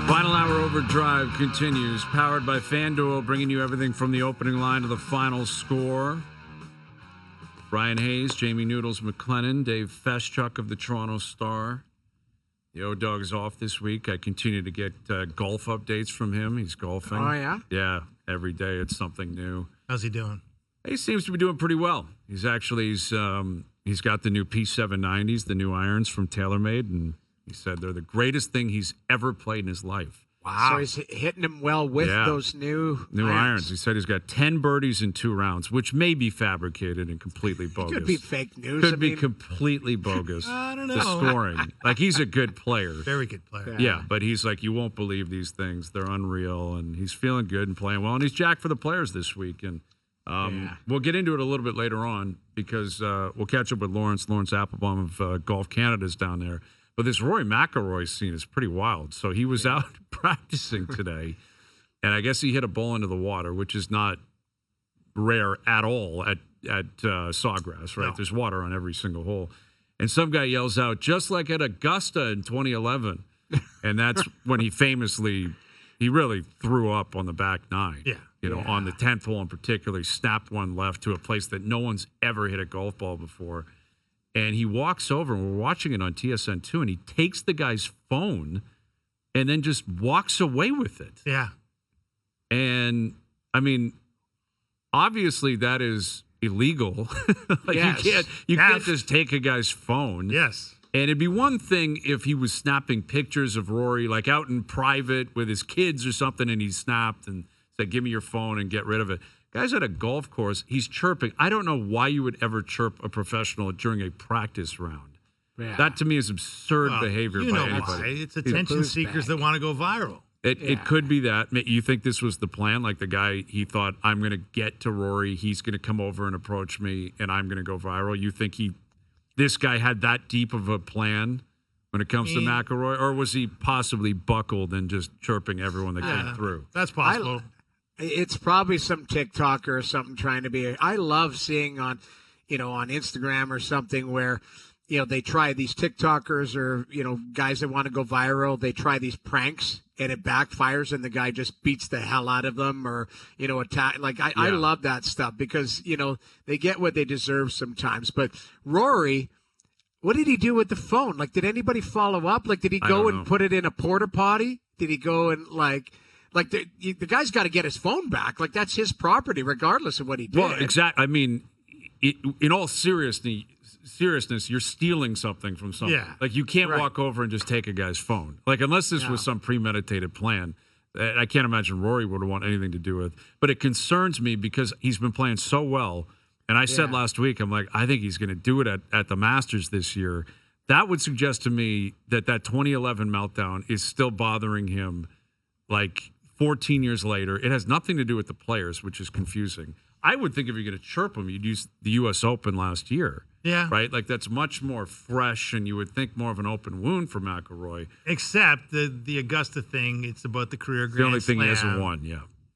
Final Hour Overdrive continues, powered by FanDuel, bringing you everything from the opening line to the final score. Bryan Hayes, Jamie Noodles, McLennan, Dave Feschuk of the Toronto Star. The O-Dog's off this week. I continue to get golf updates from him. He's golfing. Oh, yeah? Yeah, every day it's something new. How's he doing? He seems to be doing pretty well. He's got the new P790s, the new irons from TaylorMade, and he said they're the greatest thing he's ever played in his life. Wow. So he's hitting them well with those new irons. He said he's got 10 birdies in 2 rounds, which may be fabricated and completely bogus. Could be fake news. Could be completely bogus. I don't know. The scoring. Like, he's a good player. Very good player. Yeah, but he's like, you won't believe these things. They're unreal, and he's feeling good and playing well, and he's jacked for the players this week. And we'll get into it a little bit later on because we'll catch up with Lawrence Applebaum of Golf Canada's down there. But this Rory McIlroy scene is pretty wild. So he was out practicing today, and I guess he hit a ball into the water, which is not rare at all at Sawgrass, right? No. There's water on every single hole. And some guy yells out, just like at Augusta in 2011. And that's when he really threw up on the back nine. Yeah. On the 10th hole in particular, he snapped one left to a place that no one's ever hit a golf ball before. And he walks over, and we're watching it on TSN2, and he takes the guy's phone and then just walks away with it. Yeah. And, I mean, obviously that is illegal. You can't just take a guy's phone. Yes. And it'd be one thing if he was snapping pictures of Rory, like out in private with his kids or something, and he snapped and said, give me your phone and get rid of it. Guy's at a golf course. He's chirping. I don't know why you would ever chirp a professional during a practice round. Yeah. That, to me, is absurd behavior by anybody. It's attention seekers that want to go viral. It could be that. You think this was the plan? Like the guy, he thought, I'm going to get to Rory. He's going to come over and approach me, and I'm going to go viral. You think this guy had that deep of a plan when it comes to McIlroy? Or was he possibly buckled and just chirping everyone that came through? That's possible. It's probably some TikToker or something trying to be. I love seeing on Instagram or something where, they try these TikTokers or, guys that want to go viral. They try these pranks and it backfires and the guy just beats the hell out of them or, attack. Like, I love that stuff because, they get what they deserve sometimes. But Rory, what did he do with the phone? Like, did anybody follow up? Like, did he go and put it in a porta potty? Did he go and Like the guy's got to get his phone back. Like, that's his property, regardless of what he did. Well, exactly. I mean, in all seriousness, you're stealing something from someone. Yeah. Like, you can't walk over and just take a guy's phone. Like, unless this was some premeditated plan, I can't imagine Rory would want anything to do with. But it concerns me because he's been playing so well. And I said last week, I'm like, I think he's going to do it at the Masters this year. That would suggest to me that 2011 meltdown is still bothering him, like, 14 years later. It has nothing to do with the players, which is confusing. I would think if you're going to chirp him, you'd use the U.S. Open last year. Yeah. Right? Like, that's much more fresh, and you would think more of an open wound for McIlroy. Except the Augusta thing, it's about the career Grand The Slam. only thing he hasn't won,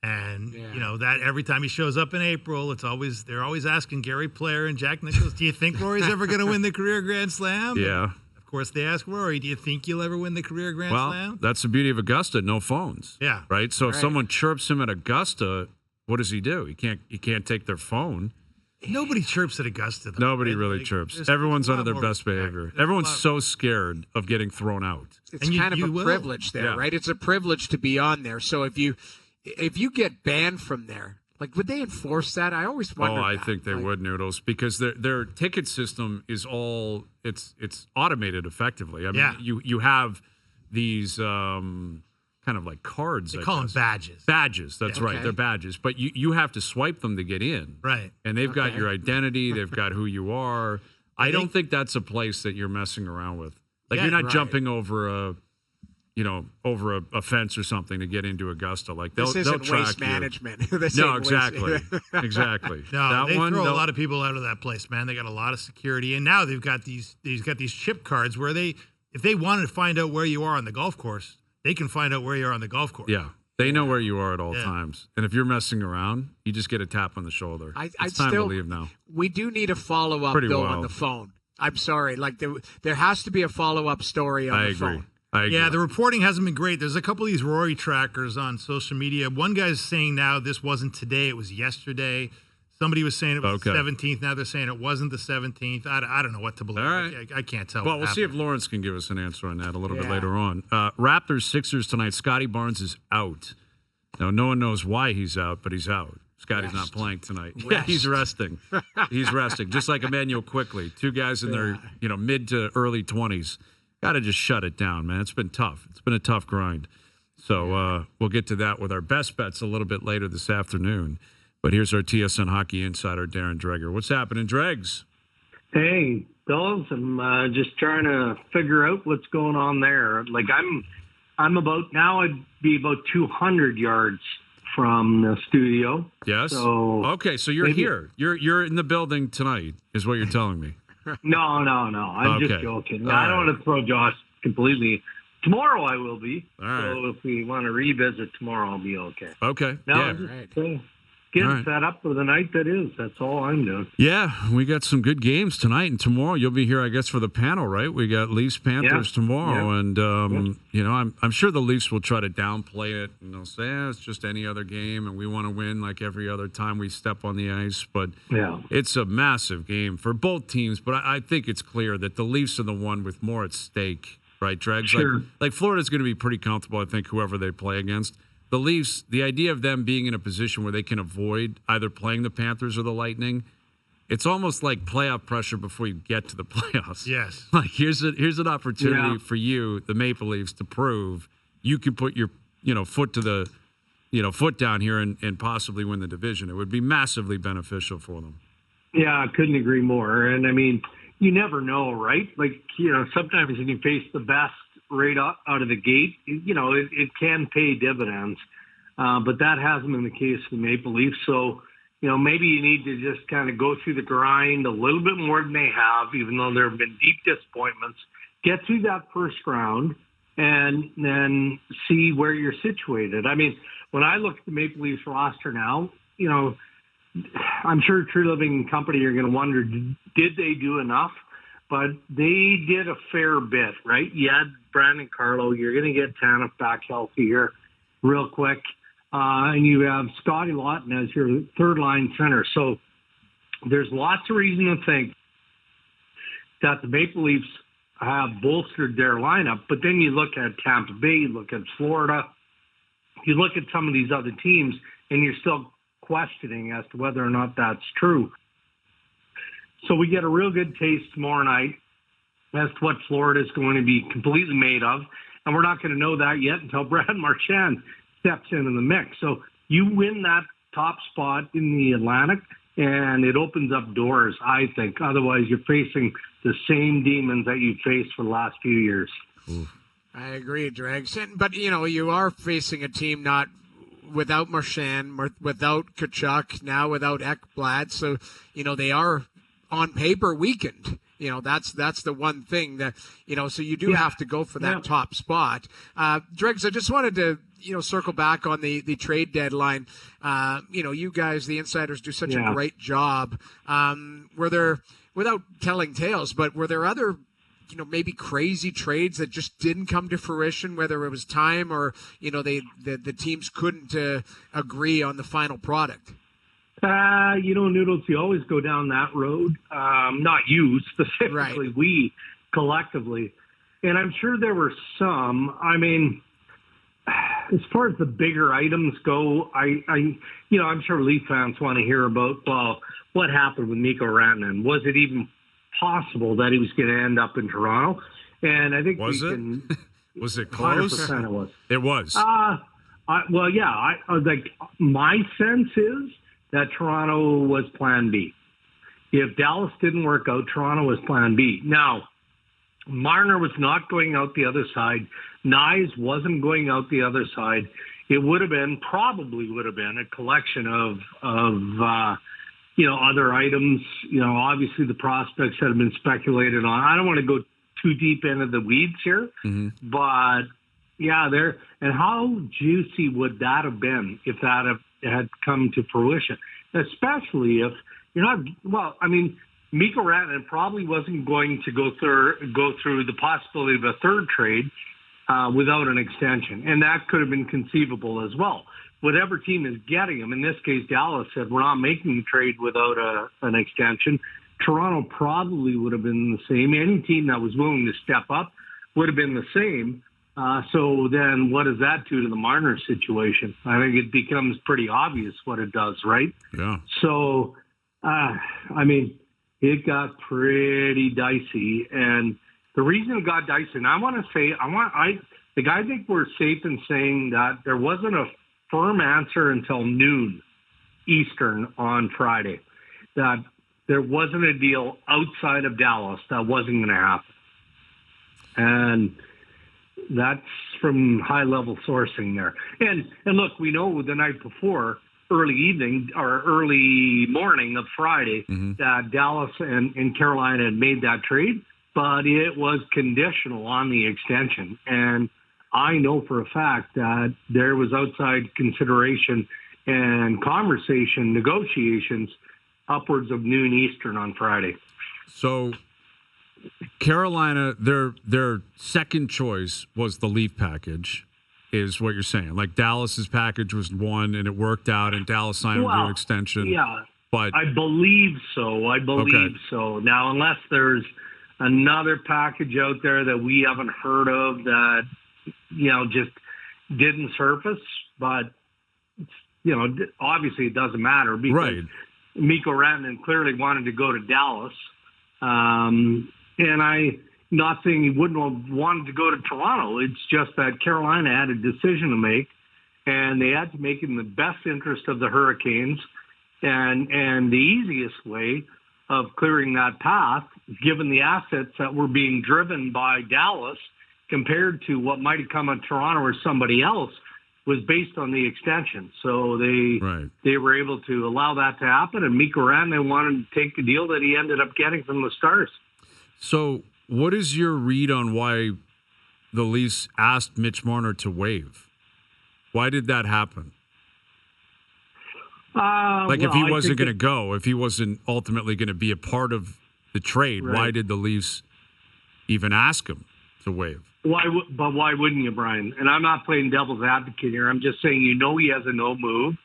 And, that every time he shows up in April, they're always asking Gary Player and Jack Nicklaus, do you think Rory's ever going to win the career Grand Slam? Yeah. Of course, they ask Rory, do you think you'll ever win the career Grand Slam? Well, that's the beauty of Augusta, no phones. Yeah. Right? So if someone chirps him at Augusta, what does he do? He can't take their phone. Nobody chirps at Augusta, though. Nobody really chirps. Everyone's under their best behavior. Everyone's so scared of getting thrown out. It's kind of a privilege there, right? It's a privilege to be on there. So if you get banned from there, like, would they enforce that? I always wonder. I think they would, Noodles, because their ticket system is all it's automated effectively. I mean, you have these kind of like cards. They call them badges. Badges, that's right. They're badges, but you have to swipe them to get in. Right. And they've got your identity. They've got who you are. I don't think that's a place that you're messing around with. Like, you're not jumping over a fence or something to get into Augusta. Like, they'll track waste management. No, exactly. Exactly. No, they throw a lot of people out of that place, man. They got a lot of security, and now they've got these chip cards where if they wanted to find out where you are on the golf course, they can find out where you are on the golf course. Yeah. They know where you are at all times. And if you're messing around, you just get a tap on the shoulder. It's time to leave now. We do need a follow-up, on the phone. I'm sorry. Like, there has to be a follow-up story on the phone. I agree. Yeah, the reporting hasn't been great. There's a couple of these Rory trackers on social media. One guy's saying now this wasn't today, it was yesterday. Somebody was saying it was the 17th. Now they're saying it wasn't the 17th. I don't know what to believe. All right. I can't tell. Well, we'll see if Lawrence can give us an answer on that a little bit later on. Raptors, Sixers tonight. Scotty Barnes is out. Now, no one knows why he's out, but he's out. Scotty's not playing tonight. Yeah, he's resting. He's resting, just like Emmanuel Quickly. Two guys in their mid to early 20s. Got to just shut it down, man. It's been tough. It's been a tough grind. So we'll get to that with our best bets a little bit later this afternoon. But here's our TSN hockey insider, Darren Dreger. What's happening, Dregs? Hey, Bills. I'm just trying to figure out what's going on there. Like I'm about now. I'd be about 200 yards from the studio. Yes. So okay, so you're here. You're in the building tonight, is what you're telling me. No. I'm just joking. I don't want to throw Josh completely. Tomorrow I will be. All right. So if we want to revisit tomorrow, I'll be okay. Okay. No, getting set up for the night that is. That's all I'm doing. Yeah, we got some good games tonight and tomorrow. You'll be here, I guess, for the panel, right? We got Leafs Panthers tomorrow, and I'm sure the Leafs will try to downplay it and they'll say, it's just any other game, and we want to win like every other time we step on the ice. But it's a massive game for both teams. But I think it's clear that the Leafs are the one with more at stake, right, Dregs? Sure. Like Florida's going to be pretty comfortable, I think, whoever they play against. The Leafs, the idea of them being in a position where they can avoid either playing the Panthers or the Lightning, it's almost like playoff pressure before you get to the playoffs. Yes. Like here's an opportunity for you, the Maple Leafs, to prove you can put your foot to the foot down here and possibly win the division. It would be massively beneficial for them. Yeah, I couldn't agree more. And I mean, you never know, right? Like, sometimes when you face the best right out of the gate, it can pay dividends. But that hasn't been the case for the Maple Leafs. So, maybe you need to just kind of go through the grind a little bit more than they have, even though there have been deep disappointments. Get through that first round and then see where you're situated. I mean, when I look at the Maple Leafs roster now, I'm sure True Living Company are going to wonder, did they do enough? But they did a fair bit, right? You had Brandon Carlo. You're going to get Tanev back healthy here real quick. And you have Scotty Lawton as your third-line center. So there's lots of reason to think that the Maple Leafs have bolstered their lineup. But then you look at Tampa Bay, you look at Florida, you look at some of these other teams, and you're still questioning as to whether or not that's true. So we get a real good taste tomorrow night as to what Florida is going to be completely made of. And we're not going to know that yet until Brad Marchand steps into the mix. So you win that top spot in the Atlantic, and it opens up doors, I think. Otherwise, you're facing the same demons that you've faced for the last few years. I agree, Dregs. But, you are facing a team not without Marchand, without Tkachuk, now without Ekblad. So, they are on paper weakened. That's the one thing that, so you do have to go for that top spot. Dregs, I just wanted to, circle back on the trade deadline. You guys, the insiders, do such a great job. Were there, without telling tales, but were there other, maybe crazy trades that just didn't come to fruition, whether it was time or, the teams couldn't agree on the final product? Noodles, you always go down that road. Not you specifically, we collectively. And I'm sure there were some. I mean, as far as the bigger items go, I'm sure Leaf fans want to hear about, what happened with Mikko Rantanen. Was it even possible that he was going to end up in Toronto? And I think was it close? 100% it was. It was. My sense is that Toronto was plan B. If Dallas didn't work out, Toronto was plan B. Now, Marner was not going out the other side. Nyes wasn't going out the other side. It probably would have been a collection of other items. Obviously the prospects that have been speculated on. I don't want to go too deep into the weeds here, but and how juicy would that have been if that had come to fruition, especially if you're not, Mikko Rantanen probably wasn't going to go through the possibility of a third trade without an extension. And that could have been conceivable as well. Whatever team is getting him, in this case, Dallas said, we're not making the trade without an extension. Toronto probably would have been the same. Any team that was willing to step up would have been the same. So then what does that do to the Marner situation? I think it becomes pretty obvious what it does, right? Yeah. So, I mean, it got pretty dicey. And the reason it got dicey, and I think we're safe in saying that there wasn't a firm answer until noon Eastern on Friday, that there wasn't a deal outside of Dallas that wasn't going to happen. And that's from high-level sourcing there. And look, we know the night before, early evening or early morning of Friday, that Dallas and Carolina had made that trade, but it was conditional on the extension. And I know for a fact that there was outside consideration and conversation, negotiations, upwards of noon Eastern on Friday. So Carolina, their second choice was the Leaf package, is what you're saying. Like Dallas's package was one, and it worked out, and Dallas signed an extension. Yeah, but I believe so. So. Now, unless there's another package out there that we haven't heard of that, just didn't surface, but, obviously it doesn't matter because Mikko Rantanen clearly wanted to go to Dallas. And I'm not saying he wouldn't have wanted to go to Toronto. It's just that Carolina had a decision to make, and they had to make it in the best interest of the Hurricanes. And the easiest way of clearing that path, given the assets that were being driven by Dallas compared to what might have come on Toronto or somebody else, was based on the extension. So they were able to allow that to happen, and Mikko Rantanen wanted to take the deal that he ended up getting from the Stars. So what is your read on why the Leafs asked Mitch Marner to waive? Why did that happen? If he wasn't going to go, if he wasn't ultimately going to be a part of the trade, why did the Leafs even ask him to waive? Why wouldn't you, Brian? And I'm not playing devil's advocate here. I'm just saying, he has a no move.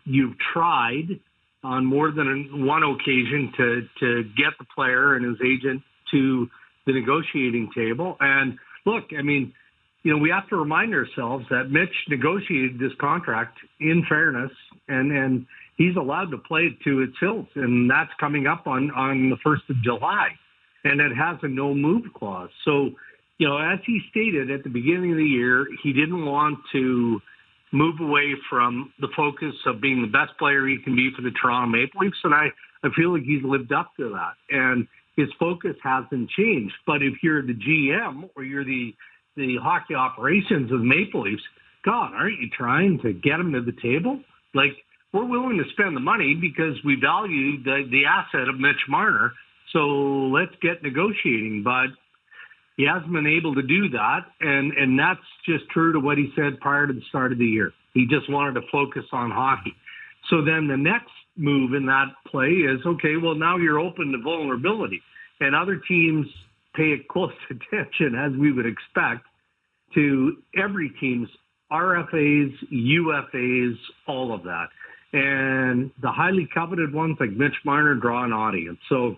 You've tried on more than one occasion to get the player and his agent to the negotiating table. And look, I mean, we have to remind ourselves that Mitch negotiated this contract in fairness, and he's allowed to play it to its hilt, and that's coming up on the 1st of July. And it has a no-move clause. So, as he stated at the beginning of the year, he didn't want to move away from the focus of being the best player he can be for the Toronto Maple Leafs, and I feel like he's lived up to that. And his focus hasn't changed. But if you're the GM or you're the hockey operations of the Maple Leafs, God, aren't you trying to get him to the table? Like, we're willing to spend the money because we value the asset of Mitch Marner, so let's get negotiating. But he hasn't been able to do that, and that's just true to what he said prior to the start of the year. He just wanted to focus on hockey. So then the next move in that play is, okay, well, now you're open to vulnerability. And other teams pay close attention, as we would expect, to every team's RFAs, UFAs, all of that. And the highly coveted ones like Mitch Marner draw an audience. So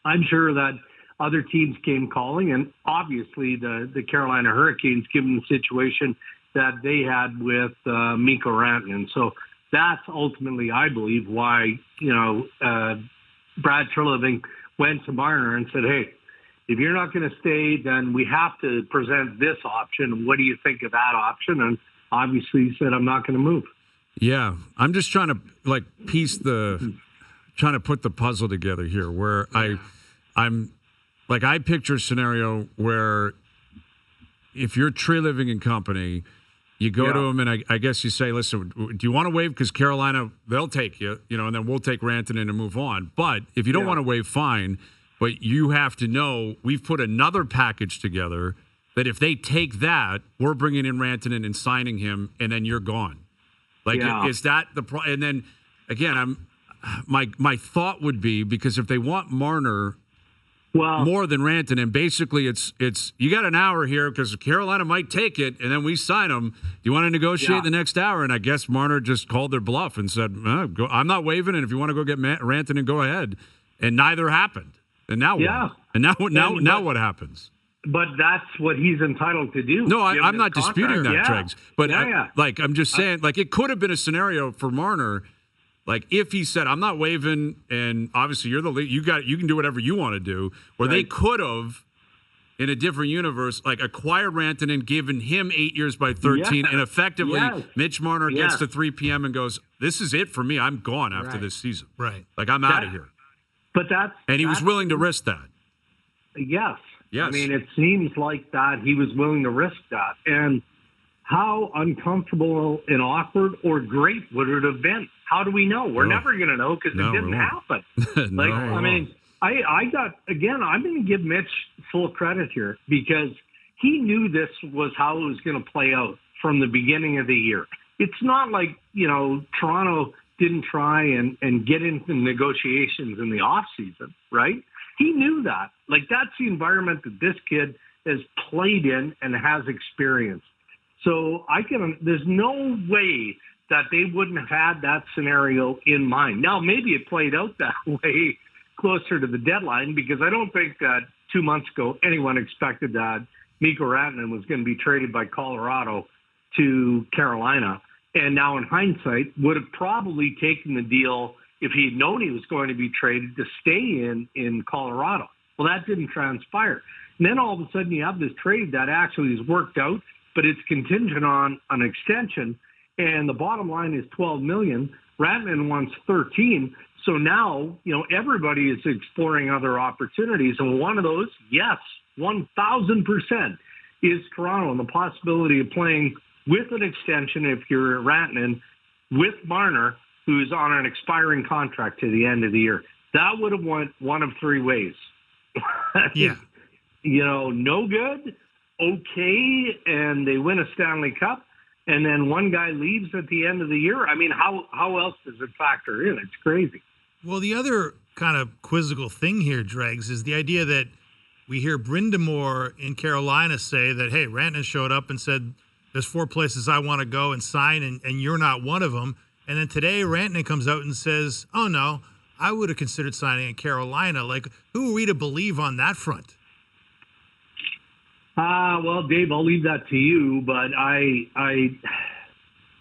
I'm sure that other teams came calling, and obviously the Carolina Hurricanes, given the situation that they had with Mikko Rantanen. So that's ultimately, I believe, why, Brad Treliving went to Marner and said, hey, if you're not going to stay, then we have to present this option. What do you think of that option? And obviously he said, I'm not going to move. Yeah, I'm just trying to trying to put the puzzle together here where I picture a scenario where if you're Tree Living and Company, you go to them and I guess you say, listen, do you want to waive? Because Carolina, they'll take you, and then we'll take Rantanen and move on. But if you don't want to waive, fine. But you have to know we've put another package together that if they take that, we're bringing in Rantanen and signing him, and then you're gone. Is that the and then again, my thought would be, because if they want Marner, more than Rantanen. Basically, it's you got an hour here because Carolina might take it, and then we sign them. Do you want to negotiate the next hour? And I guess Marner just called their bluff and said, I'm not waiving, and if you want to go get Rantanen, go ahead. And neither happened. And now what? And now what happens? But that's what he's entitled to do. No, I'm not disputing that, Dregs. But I'm just saying, it could have been a scenario for Marner. Like if he said, "I'm not waiving," and obviously you're the lead, you can do whatever you want to do. Or they could have, in a different universe, acquired Rantanen, given him 8 years by 13, and effectively Mitch Marner gets to 3 p.m. and goes, "This is it for me. I'm gone after this season. Right? I'm out of here." But he was willing to risk that. Yes. Yes. I mean, it seems like that he was willing to risk that, and how uncomfortable and awkward or great would it have been? How do we know? We're never going to know because it didn't happen. I mean, I'm going to give Mitch full credit here because he knew this was how it was going to play out from the beginning of the year. It's not like, Toronto didn't try and get into negotiations in the off season, right? He knew that. That's the environment that this kid has played in and has experienced. So there's no way that they wouldn't have had that scenario in mind. Now, maybe it played out that way closer to the deadline because I don't think that 2 months ago anyone expected that Mikko Rantanen was going to be traded by Colorado to Carolina. And now in hindsight, would have probably taken the deal if he had known he was going to be traded to stay in Colorado. Well, that didn't transpire. And then all of a sudden you have this trade that actually is worked out, but it's contingent on an extension. And the bottom line is $12 million. Rantanen wants 13. So now, everybody is exploring other opportunities. And one of those, yes, 1,000% is Toronto and the possibility of playing with an extension if you're Rantanen with Marner, who's on an expiring contract to the end of the year. That would have went one of three ways. Yeah. No good, okay, and they win a Stanley Cup, and then one guy leaves at the end of the year. I mean, how else does it factor in? It's crazy. Well, the other kind of quizzical thing here, Dregs, is the idea that we hear Brindamore in Carolina say that, hey, Rantanen showed up and said, there's 4 places I want to go and sign, and you're not one of them. And then today Rantanen comes out and says, oh, no, I would have considered signing in Carolina. Who are we to believe on that front? Well, Dave, I'll leave that to you, but I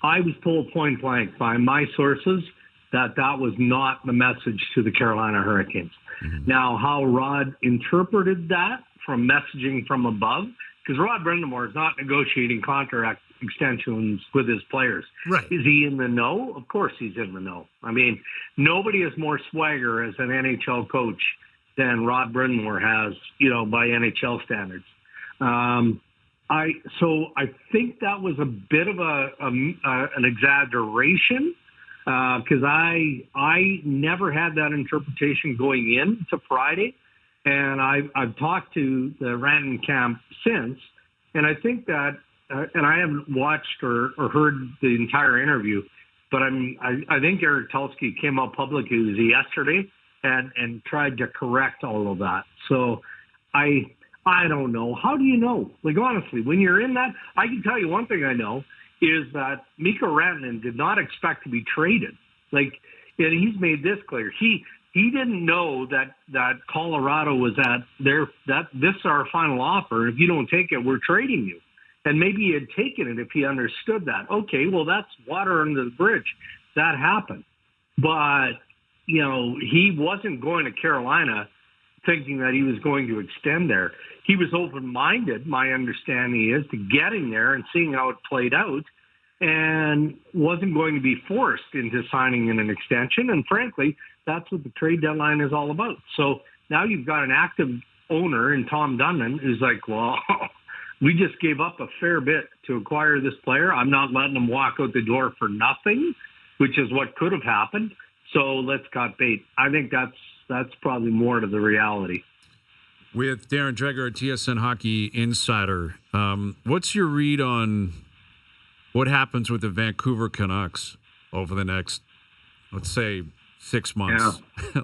was told point blank by my sources that was not the message to the Carolina Hurricanes. Mm-hmm. Now, how Rod interpreted that from messaging from above, because Rod Brindamore is not negotiating contract extensions with his players. Right. Is he in the know? Of course he's in the know. I mean, nobody has more swagger as an NHL coach than Rod Brindamore has, by NHL standards. I think that was a bit of an exaggeration because I never had that interpretation going into Friday, and I've talked to the Rantanen camp since, and I think that, and I haven't watched or heard the entire interview, but I think Eric Tulsky came out publicly yesterday and tried to correct all of that. So I don't know. How do you know? Honestly, when you're in that, I can tell you one thing I know is that Mikko Rantanen did not expect to be traded. And he's made this clear. He didn't know that Colorado was this is our final offer. If you don't take it, we're trading you. And maybe he had taken it if he understood that. Okay, well, that's water under the bridge. That happened. But, he wasn't going to Carolina thinking that he was going to extend there. He was open-minded, my understanding is, to getting there and seeing how it played out, and wasn't going to be forced into signing in an extension. And frankly, that's what the trade deadline is all about. So now you've got an active owner in Tom Dunman who's like, well, we just gave up a fair bit to acquire this player. I'm not letting him walk out the door for nothing, which is what could have happened. So let's cut bait. I think that's probably more to the reality. With Darren Dreger, TSN Hockey Insider, what's your read on what happens with the Vancouver Canucks over the next, let's say, 6 months? Yeah.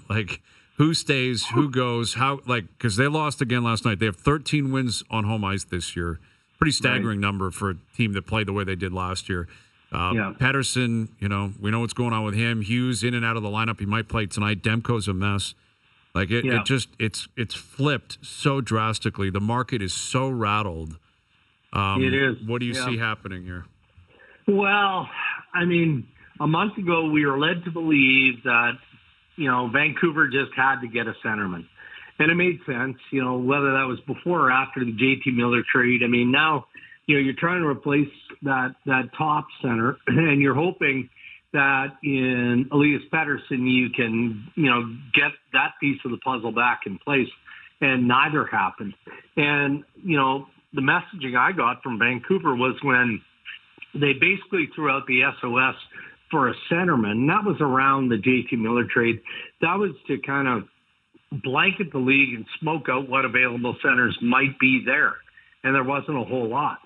who stays, who goes, how, like, because they lost again last night. They have 13 wins on home ice this year. Pretty staggering number for a team that played the way they did last year. Pettersson, we know what's going on with him. Hughes in and out of the lineup. He might play tonight. Demko's a mess. Like it's flipped so drastically. The market is so rattled. It is. What do you see happening here? Well, I mean, a month ago we were led to believe that Vancouver just had to get a centerman. And it made sense, whether that was before or after the JT Miller trade. I mean, now, you're trying to replace that top center, and you're hoping that in Elias Pettersson you can, get that piece of the puzzle back in place. And neither happened. And, the messaging I got from Vancouver was when they basically threw out the SOS for a centerman, and that was around the JT Miller trade. That was to kind of blanket the league and smoke out what available centers might be there. And there wasn't a whole lot.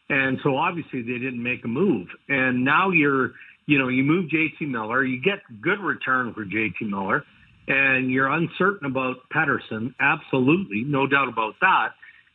And so obviously they didn't make a move. And now you move JT Miller, you get good return for JT Miller, and you're uncertain about Pettersson. Absolutely. No doubt about that.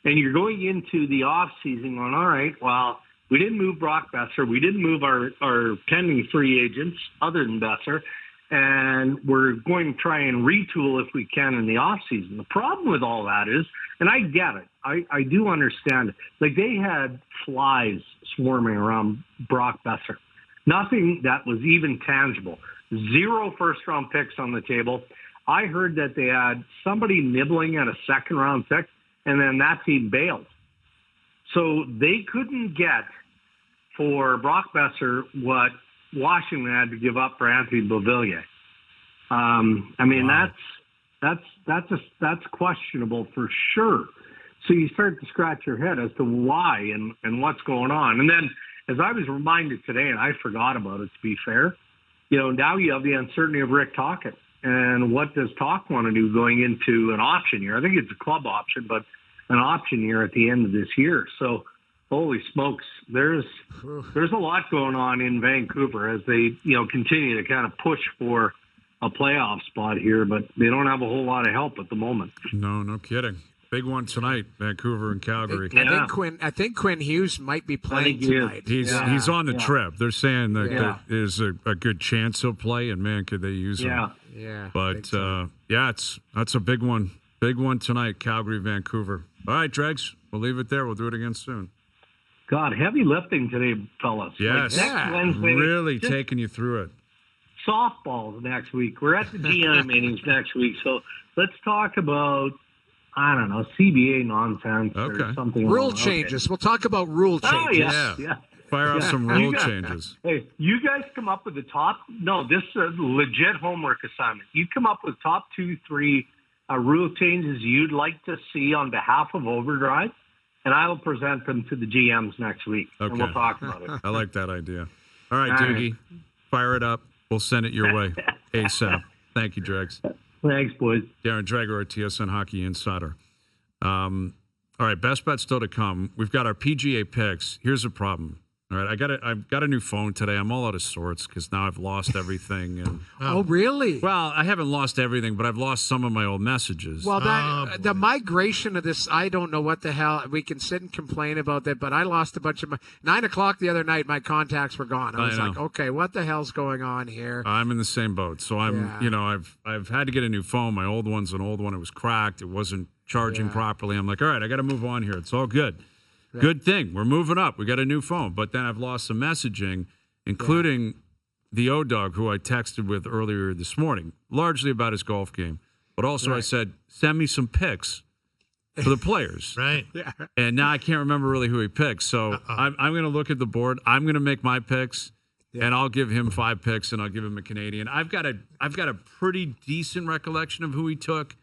And you're going into the off season going, all right, well, we didn't move Brock Besser. We didn't move our pending free agents other than Besser. And we're going to try and retool if we can in the offseason. The problem with all that is, and I get it, I do understand it. Like, they had flies swarming around Brock Besser. Nothing that was even tangible. 0 first-round picks on the table. I heard that they had somebody nibbling at a second-round pick, and then that team bailed. So they couldn't get for Brock Besser what Washington had to give up for Anthony Beauvillier. I mean, that's questionable for sure. So you start to scratch your head as to why and what's going on. And then, as I was reminded today, and I forgot about it, to be fair, now you have the uncertainty of Rick Tocchet. And what does Talk want to do going into an option year? I think it's a club option, but an option year at the end of this year. So, holy smokes, there's a lot going on in Vancouver as they continue to kind of push for a playoff spot here, but they don't have a whole lot of help at the moment. No kidding. Big one tonight, Vancouver and Calgary. I think Quinn Hughes might be playing tonight. He's on the trip. They're saying that there's a good chance he'll play, and man, could they use him? Yeah. But that's a big one. Big one tonight, Calgary, Vancouver. All right, Dregs, we'll leave it there. We'll do it again soon. God, heavy lifting today, fellas. Yes, next Wednesday, really taking you through it. Softballs next week. We're at the GM meetings next week, so let's talk about, I don't know, CBA nonsense or something. Rule changes. Okay. We'll talk about rule changes. Oh, yeah. Fire off some rule changes. Hey, you guys come up with the top. No, this is a legit homework assignment. You come up with top 2, 3 rule changes you'd like to see on behalf of OverDrive, and I will present them to the GMs next week, and we'll talk about it. I like that idea. All right, Doogie, fire it up. We'll send it your way ASAP. Thank you, Dregs. Thanks, boys. Darren Dreger, our TSN Hockey Insider. All right, best bet still to come. We've got our PGA picks. Here's the problem. All right, I've got a new phone today. I'm all out of sorts because now I've lost everything. And oh, really? Well, I haven't lost everything, but I've lost some of my old messages. Well, the migration of this, I don't know what the hell. We can sit and complain about that, but I lost a bunch of my 9 o'clock the other night. My contacts were gone. I was like, okay, what the hell's going on here? I'm in the same boat. So I've had to get a new phone. My old one's an old one. It was cracked. It wasn't charging properly. I'm like, all right, I got to move on here. It's all good. Right. Good thing. We're moving up. We got a new phone. But then I've lost some messaging, including the O-Dog, who I texted with earlier this morning, largely about his golf game. But also I said, send me some picks for the players. Right. Yeah. And now I can't remember really who he picked. So I'm going to look at the board. I'm going to make my picks, and I'll give him 5 picks, and I'll give him a Canadian. I've got a pretty decent recollection of who he took.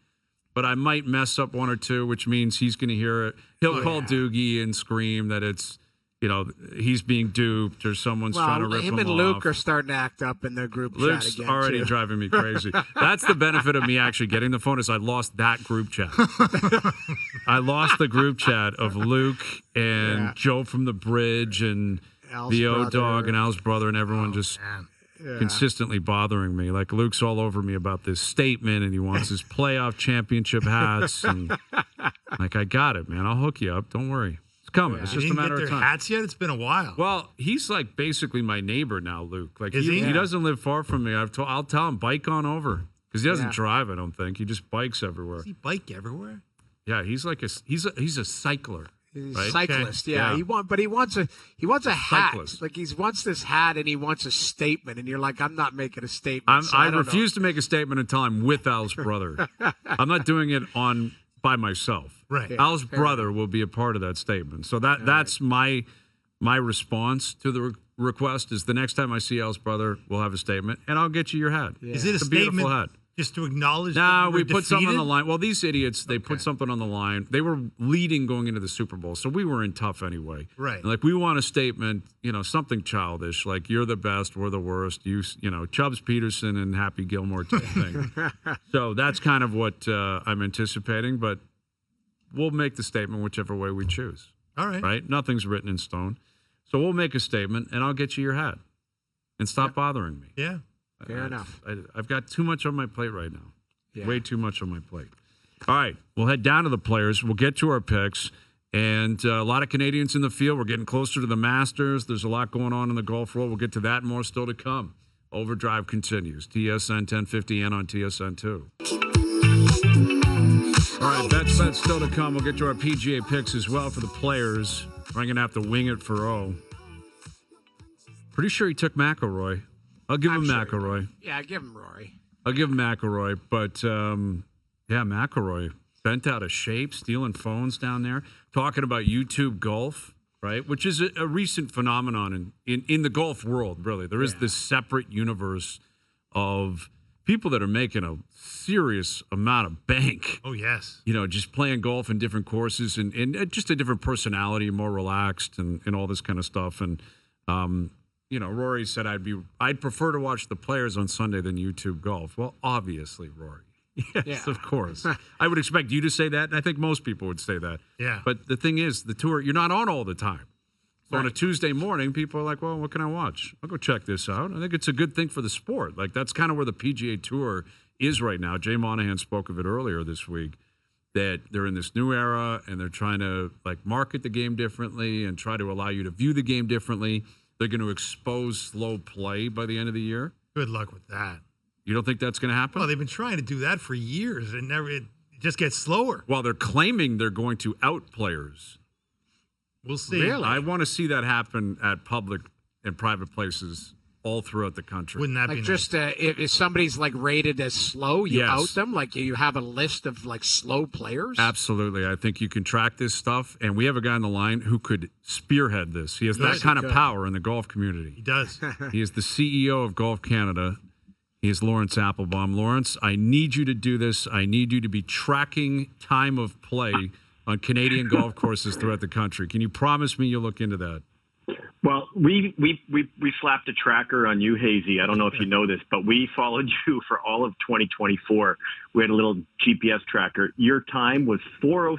But I might mess up 1 or 2, which means he's going to hear it. He'll call Doogie and scream that it's, he's being duped or someone's trying to rip him off. Him and Luke are starting to act up in their group Luke's chat again. Already driving me crazy. That's the benefit of me actually getting the phone is I lost that group chat. I lost the group chat of Luke and Joe from the Bridge and Al's the brother. O-Dog and Al's brother and everyone consistently bothering me. Like Luke's all over me about this statement, and he wants his playoff championship hats. And like, I got it, man. I'll hook you up. Don't worry. It's coming. It's just a matter of time. Hats yet? It's been a while. Well, he's like basically my neighbor now, Luke. Like Is he? He doesn't live far from me. I'll tell him, bike on over. Because he doesn't drive, I don't think. He just bikes everywhere. Does he bike everywhere? Yeah, he's like he's a cycler. He's right? a cyclist, Okay. yeah. He wants a hat. Cyclist. Like he wants this hat and he wants a statement, and you're like, I'm not making a statement. I refuse to make a statement until I'm with Al's brother. I'm not doing it by myself. Right. Yeah, Al's brother will be a part of that statement. So that's my response to the request is the next time I see Al's brother, we'll have a statement, and I'll get you your hat. Is it a It's statement beautiful hat. just to acknowledge No, that we put something on the defeated? line. Well, these idiots, they put something on the line. They were leading going into the Super Bowl, so we were in tough anyway. Right. And like, we want a statement, something childish, like you're the best, we're the worst. Chubbs Peterson and Happy Gilmore type thing. So that's kind of what I'm anticipating, but we'll make the statement whichever way we choose. All right. Right? Nothing's written in stone. So we'll make a statement, and I'll get you your hat. And stop bothering me. Yeah. Fair enough. I've got too much on my plate right now. Yeah. Way too much on my plate. All right, we'll head down to the players. We'll get to our picks. And a lot of Canadians in the field. We're getting closer to the Masters. There's a lot going on in the golf world. We'll get to that and more still to come. Overdrive continues. TSN 1050 and on TSN 2. All right, bets still to come. We'll get to our PGA picks as well for the players. I'm going to have to wing it for O. Pretty sure he took McIlroy. I'll give him McIlroy. Yeah, give him Rory. I'll give him McIlroy. But, McIlroy bent out of shape, stealing phones down there, talking about YouTube golf, right, which is a recent phenomenon in the golf world, really. There is this separate universe of people that are making a serious amount of bank. Oh, yes. Just playing golf in different courses and just a different personality, more relaxed and all this kind of stuff. And, Rory said I'd prefer to watch the players on Sunday than YouTube golf. Well, obviously, Rory. Yes, of course. I would expect you to say that, and I think most people would say that. Yeah. But the thing is, the tour, you're not on all the time. So on a Tuesday morning, people are like, well, what can I watch? I'll go check this out. I think it's a good thing for the sport. Like, that's kind of where the PGA Tour is right now. Jay Monahan spoke of it earlier this week, that they're in this new era, and they're trying to, market the game differently and try to allow you to view the game differently. They're going to expose slow play by the end of the year. Good luck with that. You don't think that's going to happen? Well, they've been trying to do that for years, and it just gets slower. Well, they're claiming they're going to out players. We'll see. Really? I want to see that happen at public and private places all throughout the country. Wouldn't that be Just if somebody's rated as slow, you out them. You have a list of slow players. Absolutely. I think you can track this stuff, and we have a guy on the line who could spearhead this. He has that Yes, kind he of could. power in the golf community. He does. He is the CEO of Golf Canada. He is Lawrence Applebaum. Lawrence, I need you to do this. I need you to be tracking time of play on Canadian golf courses throughout the country. Can you promise me you'll look into that? Well, we slapped a tracker on you, Hazy. I don't know if you know this, but we followed you for all of 2024. We had a little GPS tracker. Your time was 4:06.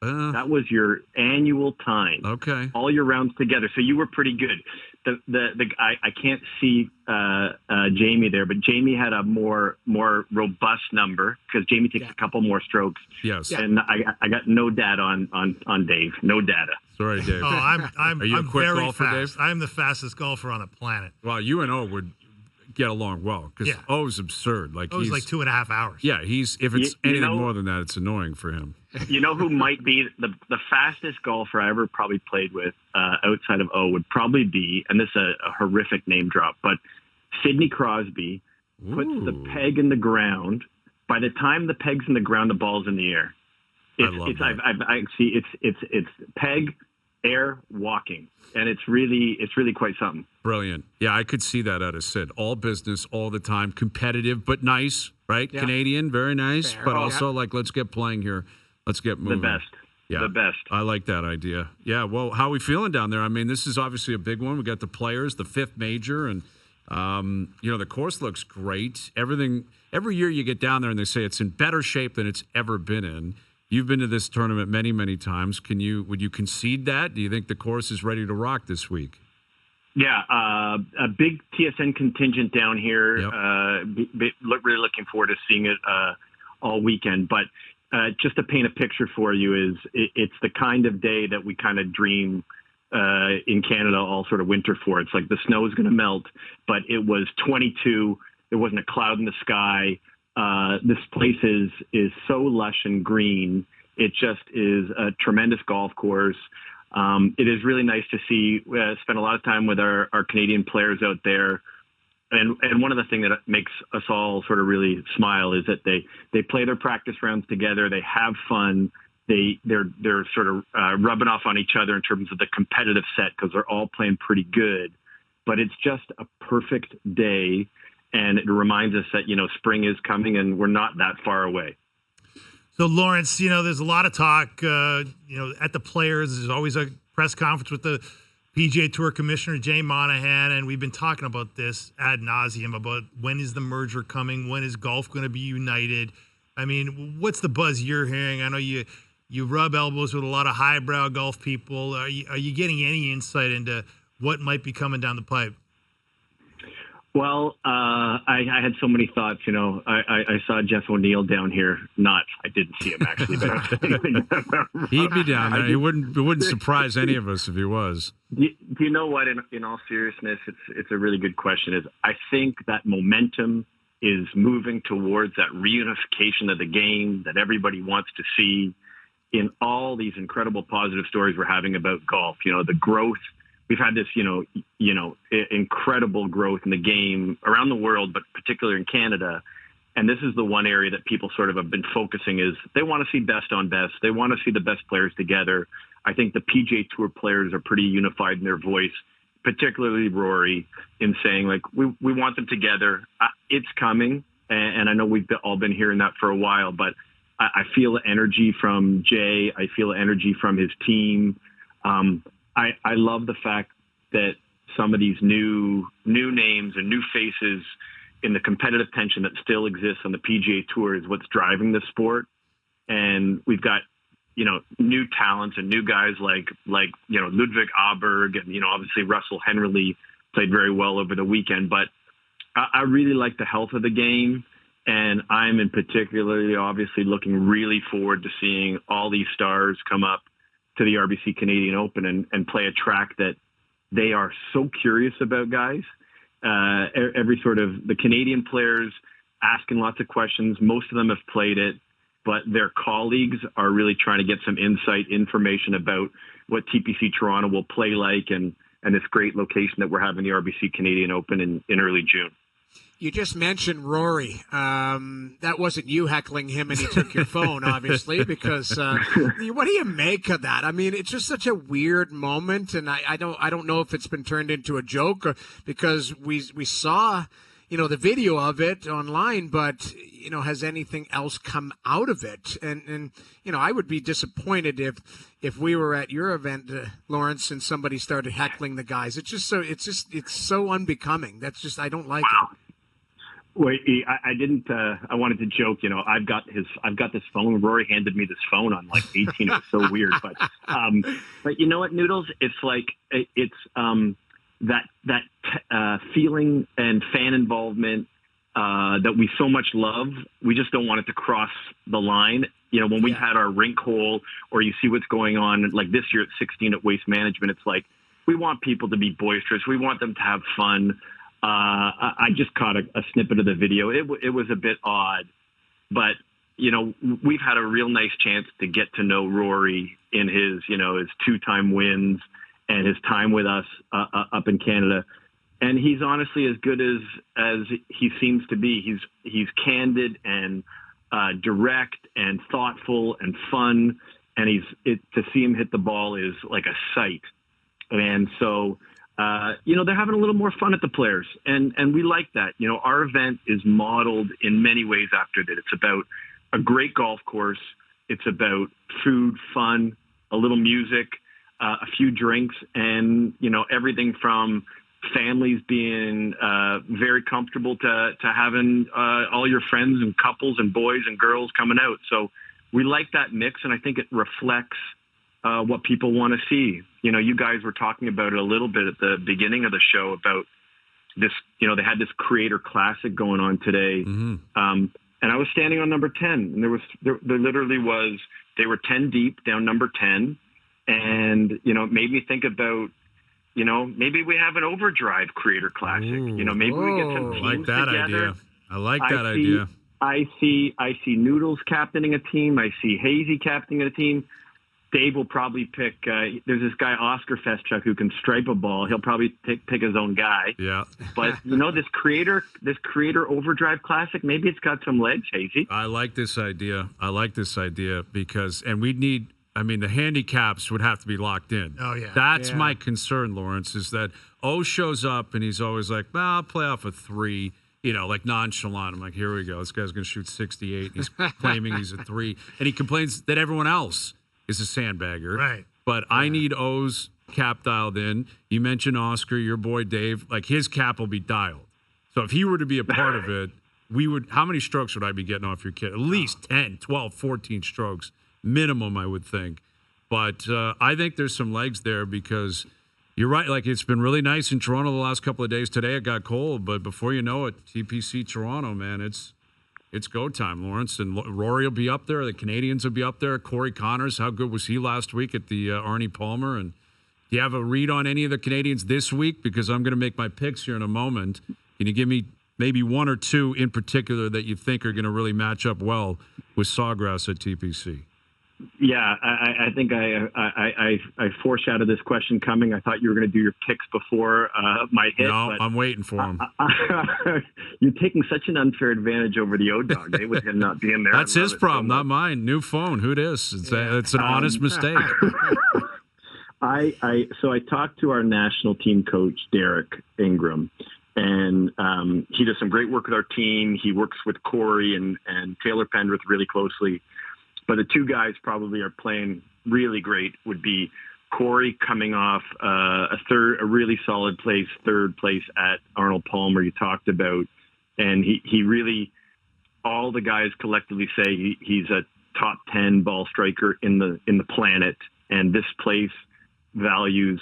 That was your annual time. Okay. All your rounds together. So you were pretty good. I can't see Jamie there, but Jamie had a more robust number because Jamie takes a couple more strokes. Yes. And I got no data on Dave. No data. Sorry, Dave. Oh, I'm Are you a quick very golfer, fast. Dave? I'm the fastest golfer on the planet. Well, you and O would get along well because O's absurd. It was like 2.5 hours. Yeah, if it's anything more than that, it's annoying for him. You know who might be the fastest golfer I ever probably played with outside of O would probably be, and this is a horrific name drop, but Sidney Crosby puts the peg in the ground. By the time the peg's in the ground, the ball's in the air. I see it's peg, air, walking, and it's really quite something. Brilliant. Yeah, I could see that out of Sid. All business, all the time, competitive, but nice, right? Yeah. Canadian, very nice, Fair. but also let's get playing here. Let's get moving. The best. Yeah. The best. I like that idea. Yeah, well, how are we feeling down there? I mean, this is obviously a big one. We got the players, the fifth major, and the course looks great. Every year you get down there and they say it's in better shape than it's ever been in. You've been to this tournament many, many times. Would you concede that? Do you think the course is ready to rock this week? Yeah, a big TSN contingent down here. Yep. Really looking forward to seeing it all weekend. But just to paint a picture for you, it's the kind of day that we kind of dream in Canada all sort of winter for. It's like the snow is going to melt, but it was 22. There wasn't a cloud in the sky. This place is so lush and green. It just is a tremendous golf course. It is really nice to see. Spend a lot of time with our Canadian players out there, and one of the things that makes us all sort of really smile is that they play their practice rounds together. They have fun. They're sort of rubbing off on each other in terms of the competitive set because they're all playing pretty good. But it's just a perfect day, and it reminds us that spring is coming and we're not that far away. So, Lawrence, there's a lot of talk, at the players. There's always a press conference with the PGA Tour Commissioner, Jay Monahan, and we've been talking about this ad nauseum about when is the merger coming, when is golf going to be united. I mean, what's the buzz you're hearing? I know you rub elbows with a lot of highbrow golf people. Are you getting any insight into what might be coming down the pipe? Well, I had so many thoughts. I saw Jeff O'Neill down here. I didn't see him actually, but he'd be down there. It wouldn't surprise any of us if he was. Do you know what? In all seriousness, it's a really good question. I think that momentum is moving towards that reunification of the game that everybody wants to see. In all these incredible positive stories we're having about golf, the growth. We've had this, incredible growth in the game around the world, but particularly in Canada. And this is the one area that people sort of have been focusing is they want to see best on best. They want to see the best players together. I think the PGA Tour players are pretty unified in their voice, particularly Rory, in saying, we want them together. It's coming. And I know we've all been hearing that for a while, but I feel the energy from Jay. I feel the energy from his team. I love the fact that some of these new names and new faces in the competitive tension that still exists on the PGA Tour is what's driving the sport. And we've got, new talents and new guys like Ludwig Aberg and, obviously Russell Henley played very well over the weekend. But I really like the health of the game. And I'm in particularly obviously looking really forward to seeing all these stars come up to the RBC Canadian Open and play a track that they are so curious about, guys. Every sort of the Canadian players asking lots of questions. Most of them have played it, but their colleagues are really trying to get some information about what TPC Toronto will play like and this great location that we're having the RBC Canadian Open in early June. You just mentioned Rory. That wasn't you heckling him and he took your phone, obviously, because what do you make of that? I mean, it's just such a weird moment, and I don't know if it's been turned into a joke or because we saw, the video of it online, but has anything else come out of it? And I would be disappointed if we were at your event, Lawrence, and somebody started heckling the guys. It's so unbecoming. I don't like it. Wait, I didn't. I wanted to joke. I've got this phone. Rory handed me this phone on 18. It was so weird, but you know what, Noodles? It's that feeling and fan involvement that we so much love. We just don't want it to cross the line. When we've had our rink hole, or you see what's going on, like this year at 16 at Waste Management, it's like we want people to be boisterous. We want them to have fun. I just caught a snippet of the video. It was a bit odd, but we've had a real nice chance to get to know Rory in his his 2-time wins and his time with us up in Canada, and he's honestly as good as he seems to be. He's candid and direct and thoughtful and fun, and to see him hit the ball is like a sight, and so. They're having a little more fun at the players, and we like that. Our event is modeled in many ways after that. It's about a great golf course. It's about food, fun, a little music, a few drinks, and, everything from families being very comfortable to having all your friends and couples and boys and girls coming out. So we like that mix, and I think it reflects what people want to see. you guys were talking about it a little bit at the beginning of the show about this, they had this Creator Classic going on today. Mm-hmm. And I was standing on number 10, and there literally was, they were 10 deep down number 10. And, it made me think about, maybe we have an OverDrive Creator Classic. Ooh. Maybe we get some teams I like that together. idea. I like that idea. I see Noodles captaining a team. I see Hazy captaining a team. Dave will probably pick. There's this guy Oscar Feschuk who can stripe a ball. He'll probably pick his own guy. Yeah. But this creator OverDrive Classic, maybe it's got some legs, Hazy. I like this idea. Because, and we'd need. The handicaps would have to be locked in. Oh, yeah. That's my concern, Lawrence, is that O shows up and he's always like, well, I'll play off a 3, like nonchalant. I'm like, here we go. This guy's going to shoot 68. And he's claiming he's a 3. And he complains that everyone else is a sandbagger. Right. But I need O's cap dialed in. You mentioned Oscar, your boy Dave. Like, his cap will be dialed. So if he were to be a part of it, how many strokes would I be getting off your kid? At least 10, 12, 14 strokes. Minimum, I would think. But I think there's some legs there because you're right. Like, it's been really nice in Toronto the last couple of days. Today it got cold, but before you know it, TPC Toronto, man, it's go time, Lawrence. And Rory will be up there. The Canadians will be up there. Corey Connors, how good was he last week at the Arnie Palmer? And do you have a read on any of the Canadians this week? Because I'm going to make my picks here in a moment. Can you give me maybe one or two in particular that you think are going to really match up well with Sawgrass at TPC? Yeah, I think I foreshadowed this question coming. I thought you were going to do your picks before my hit. No, but I'm waiting for him. You're taking such an unfair advantage over the O-Dog, with him not being there. That's his problem, not mine. New phone. Who dis? It's an honest mistake. So I talked to our national team coach, Derek Ingram, and he does some great work with our team. He works with Corey and Taylor Pendrith really closely. But the two guys probably are playing really great would be Corey coming off a really solid place, third place at Arnold Palmer you talked about. And he really, all the guys collectively say he's a top 10 ball striker in the planet. And this place values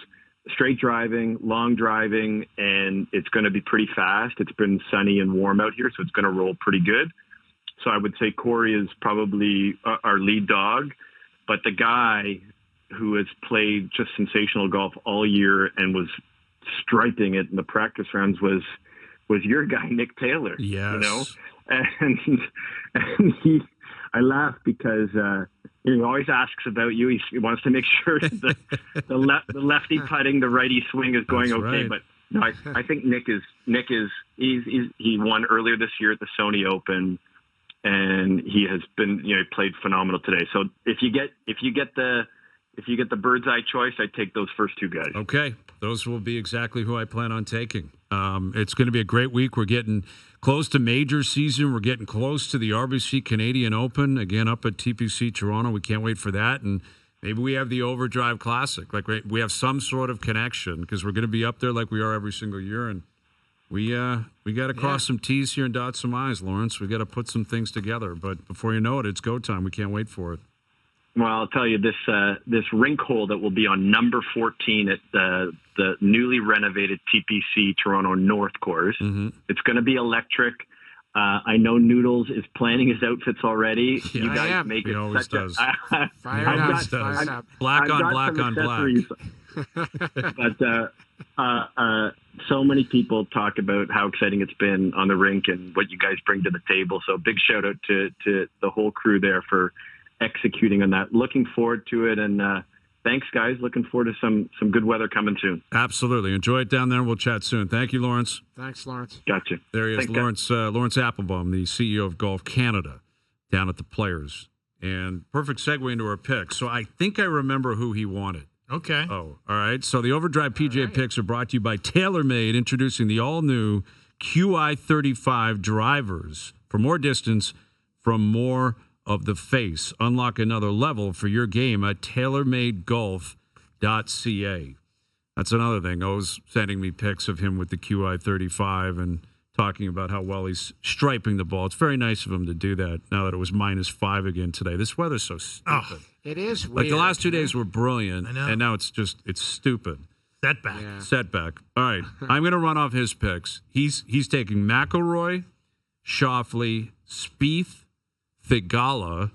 straight driving, long driving, and it's going to be pretty fast. It's been sunny and warm out here, so it's going to roll pretty good. So I would say Corey is probably our lead dog, but the guy who has played just sensational golf all year and was striping it in the practice rounds was your guy, Nick Taylor. Yes. And I laugh because he always asks about you. He wants to make sure the lefty putting, the righty swing is going That's okay. right. But no, I think Nick is he won earlier this year at the Sony Open. And he has been, played phenomenal today. So if you get the bird's eye choice, I take those first two guys. Okay, those will be exactly who I plan on taking. It's going to be a great week. We're getting close to major season. We're getting close to the RBC Canadian Open again up at TPC Toronto. We can't wait for that. And maybe we have the OverDrive Classic. Like we have some sort of connection because we're going to be up there like we are every single year. And we got to cross some T's here and dot some I's, Lawrence. We got to put some things together. But before you know it, it's go time. We can't wait for it. Well, I'll tell you this rink hole that will be on number 14 at the newly renovated TPC Toronto North course. Mm-hmm. It's going to be electric. I know Noodles is planning his outfits already. Yeah, you guys make he it always such does. Fire up. Black on black on black. But so many people talk about how exciting it's been on the rink and what you guys bring to the table. So big shout out to the whole crew there for executing on that. Looking forward to it. And thanks, guys. Looking forward to some good weather coming soon. Absolutely. Enjoy it down there. We'll chat soon. Thank you, Lawrence. Thanks, Lawrence. Gotcha. There he is, Thanks, Lawrence Applebaum, the CEO of Golf Canada, down at the Players. And perfect segue into our picks. So I think I remember who he wanted. Okay. Oh, all right. So the OverDrive PGA picks are brought to you by TaylorMade, introducing the all-new QI35 drivers for more distance from more of the face. Unlock another level for your game at TaylorMadeGolf.ca. That's another thing. I was sending me pics of him with the QI35 and talking about how well he's striping the ball. It's very nice of him to do that now that it was -5 again today. This weather's so stupid. It is weird. Like the last 2 days were brilliant, I know. and now it's stupid. Setback. Yeah. Setback. All right, I'm going to run off his picks. He's taking McIlroy, Schauffele, Spieth, Thigala,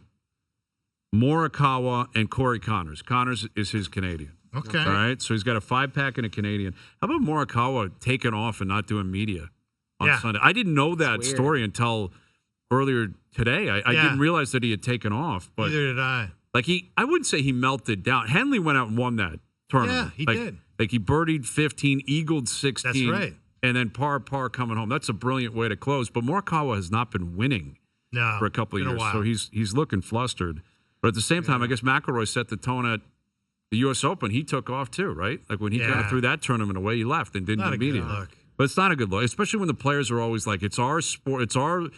Morikawa, and Corey Connors. Connors is his Canadian. Okay. All right, so he's got a 5-pack and a Canadian. How about Morikawa taking off and not doing media on Sunday? I didn't know that story until earlier today. I didn't realize that he had taken off. But Neither did I. like I wouldn't say he melted down. Henley went out and won that tournament. Yeah, he did. Like he birdied 15, eagled 16. That's right. And then par coming home. That's a brilliant way to close. But Morikawa has not been winning for a couple of years, so he's looking flustered. But at the same time, I guess McIlroy set the tone at the U.S. Open. He took off too, right? Like when he kind of threw that tournament away, he left and didn't do media. Look. But it's not a good look, especially when the players are always like, "It's our sport, it's our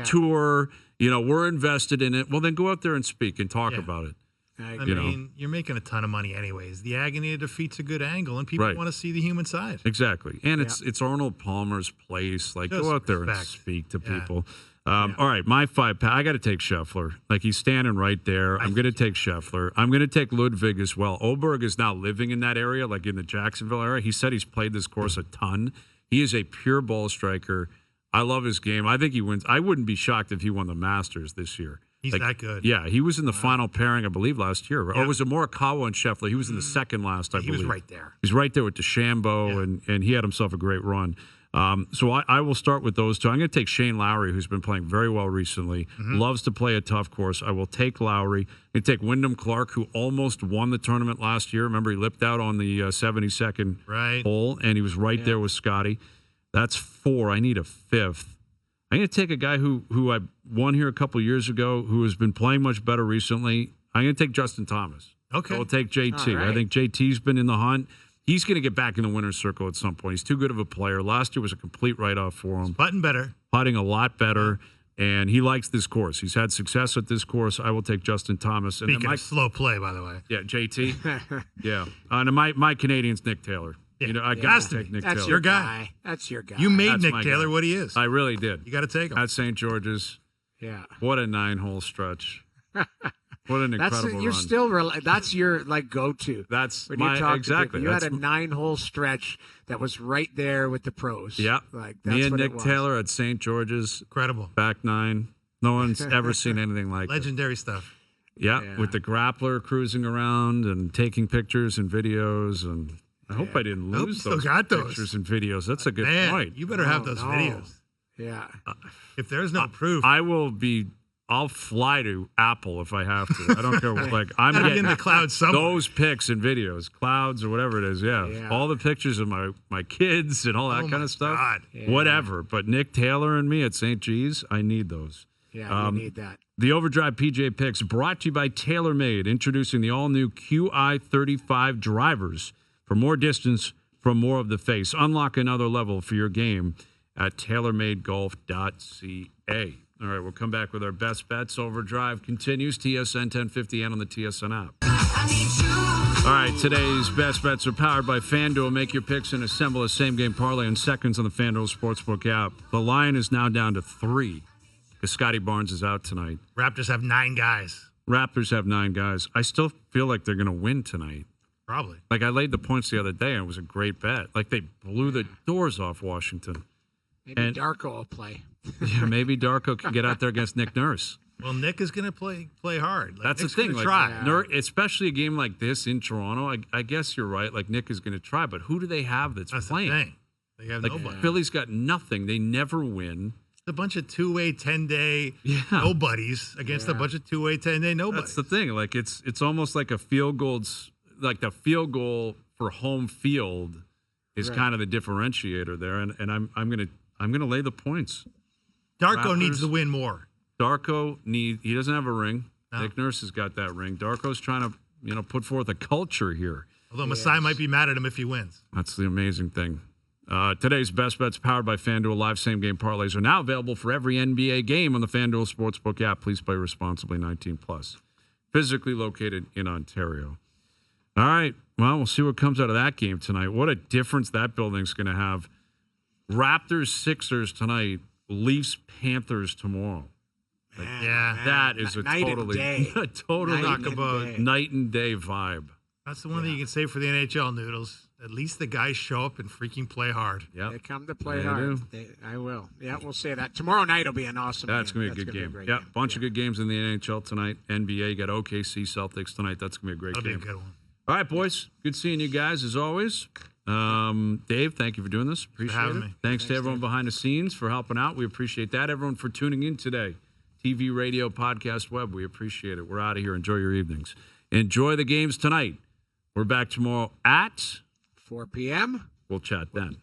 tour. You know, we're invested in it." Well, then go out there and speak and talk about it. I mean, you're making a ton of money anyways. The agony of defeat's a good angle, and people want to see the human side. Exactly. And it's Arnold Palmer's place. Like, go out there and speak to people. All right, my 5-pack. I got to take Scheffler. Like, he's standing right there. I'm going to take Scheffler. I'm going to take Ludwig as well. Oberg is now living in that area, like in the Jacksonville area. He said he's played this course a ton. He is a pure ball striker. I love his game. I think he wins. I wouldn't be shocked if he won the Masters this year. He's that good. Yeah, he was in the final pairing, I believe, last year. Or was it Morikawa and Scheffler? He was in the second last, I believe. He was right there. He's right there with DeChambeau, and he had himself a great run. So I will start with those two. I'm going to take Shane Lowry, who's been playing very well recently, loves to play a tough course. I will take Lowry. I'm going to take Wyndham Clark, who almost won the tournament last year. Remember, he lipped out on the 72nd hole, and he was right there with Scotty. That's 4. I need a 5th. I'm going to take a guy who I won here a couple years ago, who has been playing much better recently. I'm going to take Justin Thomas. Okay. I'll take JT. Right. I think JT's been in the hunt. He's going to get back in the winner's circle at some point. He's too good of a player. Last year was a complete write-off for him. Putting better. Putting a lot better, and he likes this course. He's had success at this course. I will take Justin Thomas. And Speaking of slow play, by the way. Yeah, JT. Yeah. And my Canadian's Nick Taylor. Yeah. You know, I got to take Nick That's Taylor. your guy. That's your guy. You made That's Nick my Taylor guy. what he is. I really did. You got to take him. At St. George's. Yeah. What a 9-hole stretch. What an incredible You're run. still that's your go-to. That's when you my talk exactly. To people. You That's had a 9-hole stretch that was right there with the pros. Yeah. Like that's me and what Nick it was. Taylor at St. George's. Incredible. Back 9. No one's ever seen anything like it. Legendary stuff. Yeah, with the grappler cruising around and taking pictures and videos, and I hope I didn't lose still those got those. pictures and videos. That's a good point. You better have those videos. Yeah. If there's no proof, I'll fly to Apple if I have to. I don't care. Like I'm gotta be getting in the cloud somewhere. those pics and videos, clouds or whatever it is. Yeah, all the pictures of my kids and all that kind of stuff. God. Whatever. But Nick Taylor and me at St. G's, I need those. Yeah, we need that. The OverDrive PJ Picks brought to you by TaylorMade, introducing the all-new QI35 drivers for more distance from more of the face. Unlock another level for your game at TaylorMadeGolf.ca. All right, we'll come back with our best bets. OverDrive continues. TSN 1050 and on the TSN app. All right, today's best bets are powered by FanDuel. Make your picks and assemble a same-game parlay in seconds on the FanDuel Sportsbook app. The line is now down to 3 because Scotty Barnes is out tonight. Raptors have 9 guys. Raptors have 9 guys. I still feel like they're going to win tonight. Probably. Like, I laid the points the other day, and it was a great bet. Like, they blew the doors off Washington. Maybe Darko will play. Yeah, maybe Darko can get out there against Nick Nurse. Well, Nick is going to play hard. Like, That's Nick's the thing. gonna Like, try. especially a game like this in Toronto, I guess you're right. Like, Nick is going to try, but who do they have that's playing? The thing. They have Like, nobody. Philly's got nothing. They never win. It's a bunch of two-way 10-day nobodies against a bunch of two-way 10-day nobodies. That's the thing. Like, it's almost like a field goal's like the field goal for home field is kind of the differentiator there, and I'm gonna lay the points. Darko Raptors needs to win more. He doesn't have a ring. No. Nick Nurse has got that ring. Darko's trying to put forth a culture here. Although Masai might be mad at him if he wins. That's the amazing thing. Today's best bets powered by FanDuel. Live same game parlays are now available for every NBA game on the FanDuel Sportsbook app. Please play responsibly. 18+. Physically located in Ontario. All right. Well, we'll see what comes out of that game tonight. What a difference that building's going to have. Raptors, Sixers tonight. Leafs, Panthers tomorrow. That is a night totally, and day. totally night and day vibe. That's the one thing you can say for the NHL, Noodles. At least the guys show up and freaking play hard. Yeah, they come to play hard. I will. Yeah, we'll say that. Tomorrow night will be an awesome That's game. going to be a good game. Yeah, bunch of good games in the NHL tonight. NBA, you got OKC Celtics tonight. That's going to be a great game. That'll be a good one. All right, boys. Good seeing you guys as always. Dave, thank you for doing this. Appreciate it. Thanks to everyone behind the scenes for helping out. We appreciate that. Everyone for tuning in today. TV, radio, podcast, web. We appreciate it. We're out of here. Enjoy your evenings. Enjoy the games tonight. We're back tomorrow at 4 p.m. We'll chat then.